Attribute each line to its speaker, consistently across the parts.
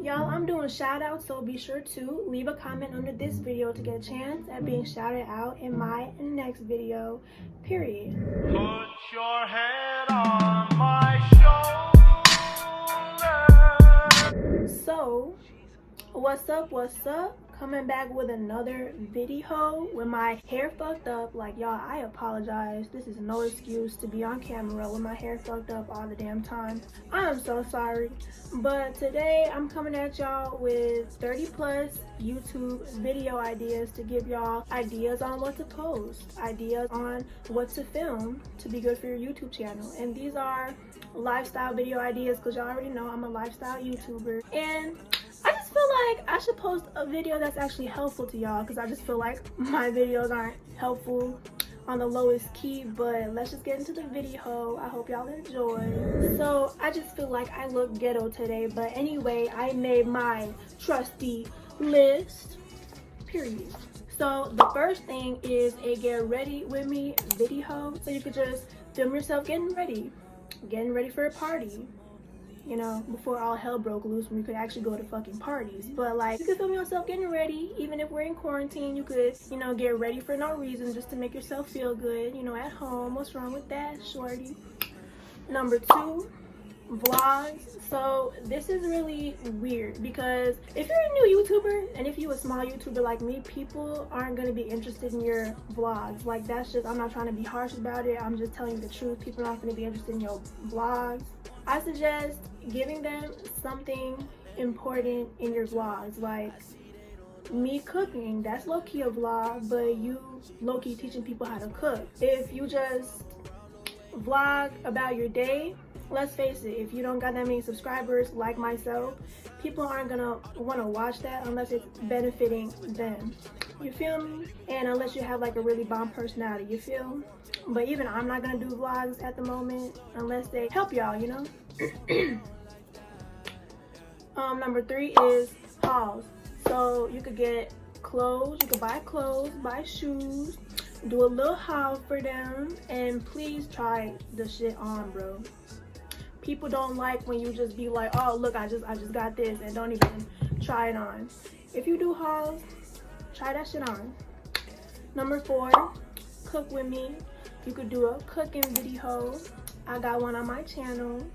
Speaker 1: Y'all, I'm doing shout outs, so be sure to leave a comment under this video to get a chance at being shouted out in my next video, period.
Speaker 2: Put your head on my shoulder.
Speaker 1: So, what's up? Coming back with another video with my hair fucked up. Like, y'all, I apologize. This is no excuse to be on camera with my hair fucked up all the damn time. I'm so sorry. But today I'm coming at y'all with 30 plus YouTube video ideas to give y'all ideas on what to post, ideas on what to film to be good for your YouTube channel. And these are lifestyle video ideas because y'all already know I'm a lifestyle YouTuber. And I just feel like I should post a video that's actually helpful to y'all because I just feel like my videos aren't helpful on the lowest key. But let's just get into the video. I hope y'all enjoy. So I just feel like I look ghetto today, but anyway, I made my trusty list, period. So the first thing is a get ready with me video, so you could just film yourself getting ready for a party, you know, before all hell broke loose when we could actually go to fucking parties. But like, you could film yourself getting ready even if we're in quarantine. You could, you know, get ready for no reason, just to make yourself feel good, you know, at home. What's wrong with that, shorty? Number 2, vlogs. So this is really weird because if you're a new YouTuber and if you're a small YouTuber like me, people aren't going to be interested in your vlogs. Like, that's just, I'm not trying to be harsh about it, I'm just telling you the truth. People aren't going to be interested in your vlogs. I suggest giving them something important in your vlogs, like me cooking. That's low-key a vlog, but you low-key teaching people how to cook. If you just vlog about your day, let's face it, if you don't got that many subscribers like myself, people aren't gonna want to watch that unless it's benefiting them, you feel me? And unless you have like a really bomb personality, you feel? But even I'm not gonna do vlogs at the moment unless they help y'all, you know. Number 3 is hauls. So you could get clothes, you could buy clothes, buy shoes, do a little haul for them, and please try the shit on, bro. People don't like when you just be like, oh look, I just got this, and don't even try it on. If you do hauls, try that shit on. Number 4, cook with me. You could do a cooking video. I got one on my channel,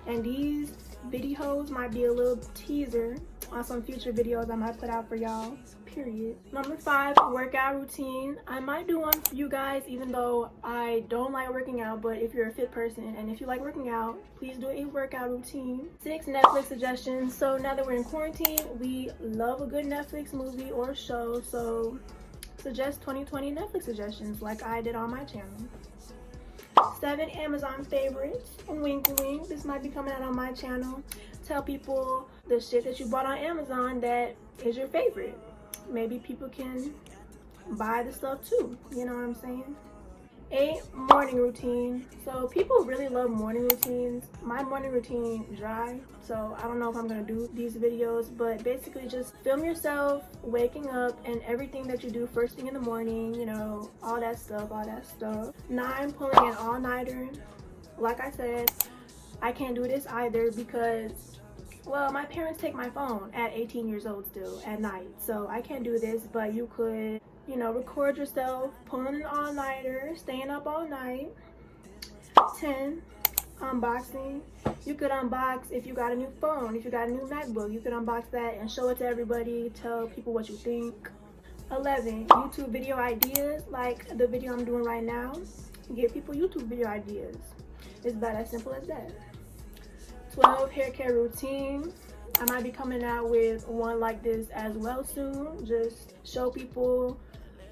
Speaker 1: and these videos might be a little teaser on some future videos I might put out for y'all, period. Number 5, workout routine. I might do one for you guys even though I don't like working out, but if you're a fit person and if you like working out, please do a workout routine. 6, Netflix suggestions. So now that we're in quarantine, we love a good Netflix movie or show, so suggest 2020 Netflix suggestions like I did on my channel. 7, Amazon favorites. Wink wink, this might be coming out on my channel. Tell people the shit that you bought on Amazon that is your favorite. Maybe people can buy the stuff too, you know what I'm saying? 8, morning routine. So people really love morning routines. My morning routine dry, so I don't know if I'm gonna do these videos, but basically just film yourself waking up and everything that you do first thing in the morning, you know, all that stuff. 9, pulling an all-nighter. Like I said, I can't do this either because, well, my parents take my phone at 18 years old still at night, so I can't do this. But you could, you know, record yourself pulling an all-nighter, staying up all night. 10, unboxing. You could unbox if you got a new phone, if you got a new MacBook, you could unbox that and show it to everybody, tell people what you think. 11, YouTube video ideas, like the video I'm doing right now. Give people YouTube video ideas. It's about as simple as that. 12, hair care routine. I might be coming out with one like this as well soon. Just show people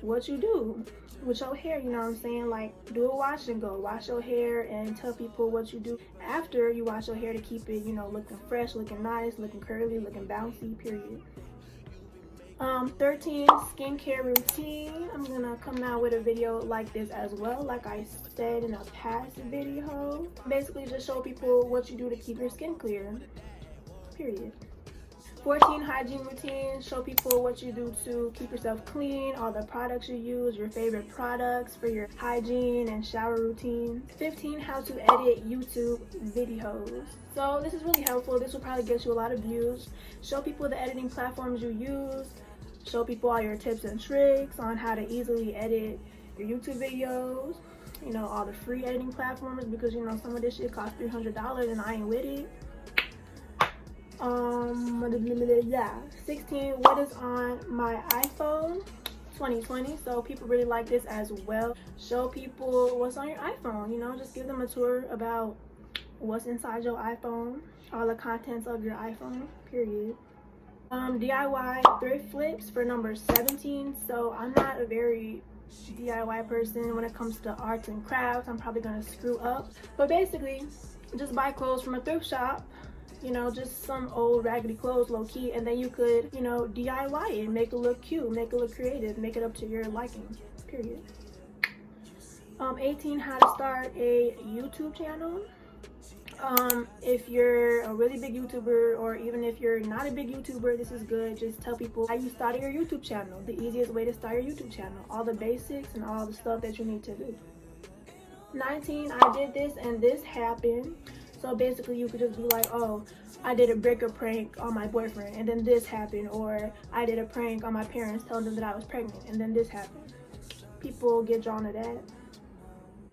Speaker 1: what you do with your hair, you know what I'm saying? Like, do a wash and go. Wash your hair and tell people what you do after you wash your hair to keep it, you know, looking fresh, looking nice, looking curly, looking bouncy, period. 13, skincare routine. I'm gonna come out with a video like this as well, like I said in a past video. Basically just show people what you do to keep your skin clear, period. 14 hygiene routines. Show people what you do to keep yourself clean, all the products you use, your favorite products for your hygiene and shower routine. 15 how to edit YouTube videos. So this is really helpful. This will probably get you a lot of views. Show people the editing platforms you use. Show people all your tips and tricks on how to easily edit your YouTube videos. You know, all the free editing platforms, because you know some of this shit costs $300 and I ain't with it. 16 what is on my iPhone 2020. So people really like this as well. Show people what's on your iPhone, you know, just give them a tour about what's inside your iPhone, all the contents of your iPhone, period. DIY thrift flips for number 17. So I'm not a very DIY person when it comes to arts and crafts. I'm probably gonna screw up, but basically just buy clothes from a thrift shop, you know, just some old raggedy clothes, low-key, and then you could, you know, DIY it, make it look cute, make it look creative, make it up to your liking, period. 18 how to start a YouTube channel. If you're a really big YouTuber, or even if you're not a big YouTuber, this is good. Just tell people how you started your YouTube channel, the easiest way to start your YouTube channel, all the basics and all the stuff that you need to do. 19 I did this and this happened. So basically you could just be like, oh, I did a breaker prank on my boyfriend and then this happened, or I did a prank on my parents telling them that I was pregnant and then this happened. People get drawn to that.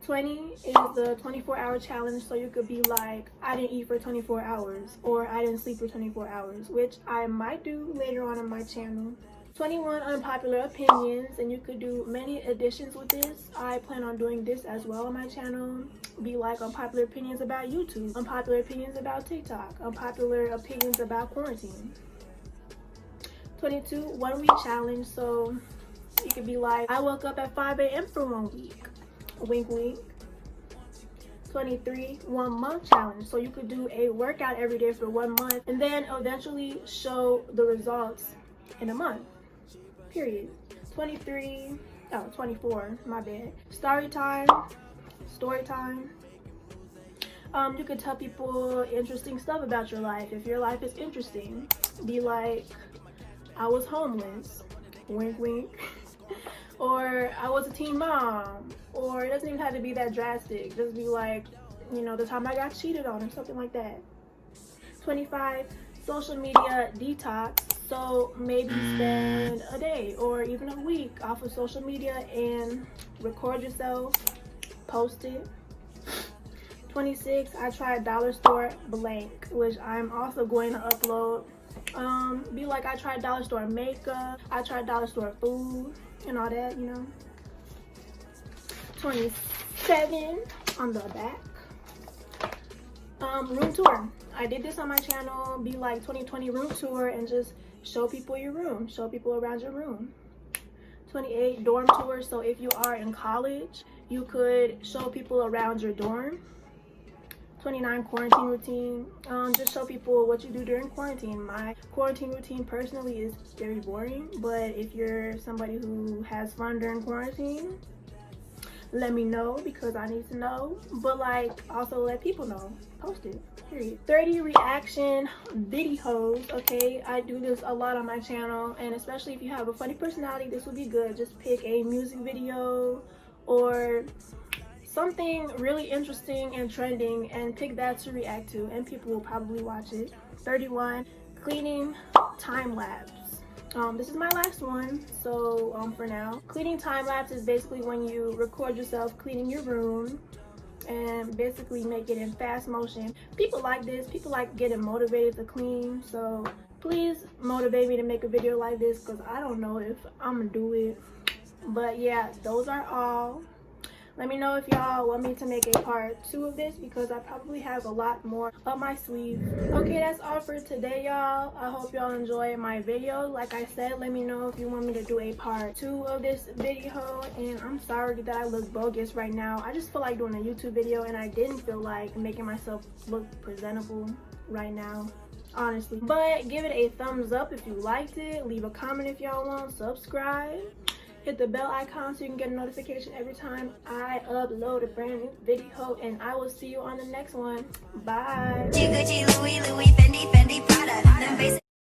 Speaker 1: 20 is the 24-hour challenge. So you could be like, I didn't eat for 24 hours, or I didn't sleep for 24 hours, which I might do later on my channel. 21 unpopular opinions, and you could do many additions with this. I plan on doing this as well on my channel. Be like unpopular opinions about YouTube, unpopular opinions about TikTok, unpopular opinions about quarantine. 22 1 week challenge. So you could be like, I woke up at 5 a.m. for 1 week. Wink wink. 23 1 month challenge. So you could do a workout every day for 1 month and then eventually show the results in a month, period. 24, my bad. Story time. You could tell people interesting stuff about your life. If your life is interesting, be like, I was homeless, wink wink. Or I was a teen mom. Or it doesn't even have to be that drastic. Just be like, you know, the time I got cheated on, or something like that. 25 social media detox. So maybe spend a day or even a week off of social media and record yourself, post it. 26 I tried dollar store blank, which I'm also going to upload. Be like, I tried dollar store makeup, I tried dollar store food and all that, you know. 27 on the back. Room tour. I did this on my channel. Be like 2020 room tour and just show people your room, show people around your room. 28 dorm tour. So if you are in college, you could show people around your dorm. 29 quarantine routine. Just show people what you do during quarantine. My quarantine routine personally is very boring, but if you're somebody who has fun during quarantine, let me know, because I need to know. But like, also let people know. Post it, period. 30 reaction videos. Okay, I do this a lot on my channel, and especially if you have a funny personality, this would be good. Just pick a music video or something really interesting and trending and pick that to react to, and people will probably watch it. 31 cleaning time lapse. This is my last one, so for now. Cleaning time lapse is basically when you record yourself cleaning your room and basically make it in fast motion. People like this. People like getting motivated to clean, so please motivate me to make a video like this, because I don't know if I'm gonna do it. But yeah, those are all. Let me know if y'all want me to make a part 2 of this, because I probably have a lot more up my sleeve. Okay, that's all for today, y'all. I hope y'all enjoyed my video. Like I said, let me know if you want me to do a part 2 of this video. And I'm sorry that I look bogus right now. I just feel like doing a YouTube video, and I didn't feel like making myself look presentable right now, honestly. But give it a thumbs up if you liked it. Leave a comment if y'all want. Subscribe. Hit the bell icon so you can get a notification every time I upload a brand new video, and I will see you on the next one. Bye.